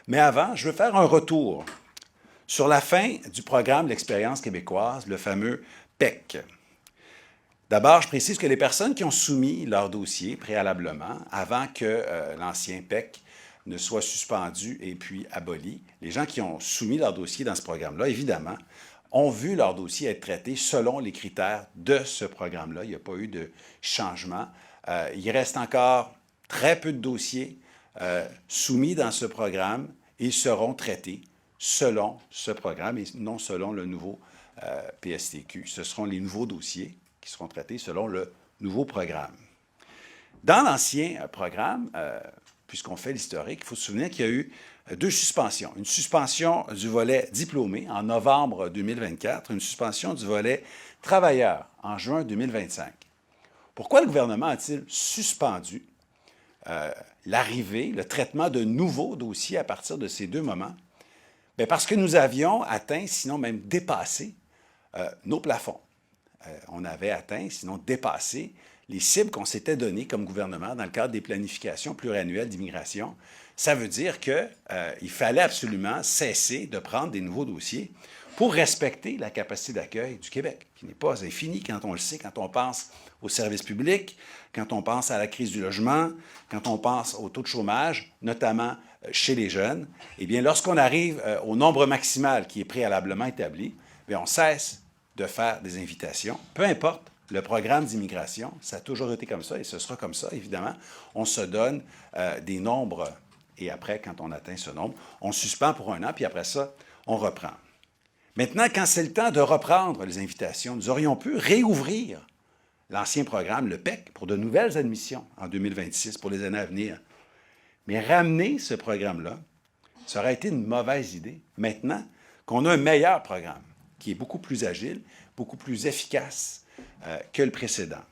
Mais avant, je veux faire un retour sur la fin du programme de l'Expérience québécoise, le fameux PEC. D'abord, je précise que les personnes qui ont soumis leur dossier préalablement, avant que l'ancien PEC ne soit suspendu et puis aboli, les gens qui ont soumis leur dossier dans ce programme-là, évidemment, ont vu leur dossier être traité selon les critères de ce programme-là. Il n'y a pas eu de changement. Il reste encore très peu de dossiers soumis dans ce programme et ils seront traités selon ce programme et non selon le nouveau PSTQ. Ce seront les nouveaux dossiers qui seront traités selon le nouveau programme. Dans l'ancien programme, puisqu'on fait l'historique, il faut se souvenir qu'il y a eu deux suspensions. Une suspension du volet diplômé en novembre 2024, une suspension du volet travailleur en juin 2025. Pourquoi le gouvernement a-t-il suspendu l'arrivée, le traitement de nouveaux dossiers à partir de ces deux moments? Bien, parce que nous avions atteint, sinon même dépassé, nos plafonds. On avait atteint, sinon dépassé, les cibles qu'on s'était données comme gouvernement dans le cadre des planifications pluriannuelles d'immigration. Ça veut dire qu'il fallait absolument cesser de prendre des nouveaux dossiers pour respecter la capacité d'accueil du Québec, qui n'est pas infinie quand on le sait, quand on pense aux services publics, quand on pense à la crise du logement, quand on pense au taux de chômage, notamment chez les jeunes. Eh bien, lorsqu'on arrive au nombre maximal qui est préalablement établi, bien, on cesse de faire des invitations, peu importe le programme d'immigration, ça a toujours été comme ça et ce sera comme ça, évidemment. On se donne des nombres et après, quand on atteint ce nombre, on suspend pour un an, puis après ça, on reprend. Maintenant, quand c'est le temps de reprendre les invitations, nous aurions pu réouvrir l'ancien programme, le PEC, pour de nouvelles admissions en 2026, pour les années à venir. Mais ramener ce programme-là, ça aurait été une mauvaise idée. Maintenant qu'on a un meilleur programme, qui est beaucoup plus agile, beaucoup plus efficace que le précédent.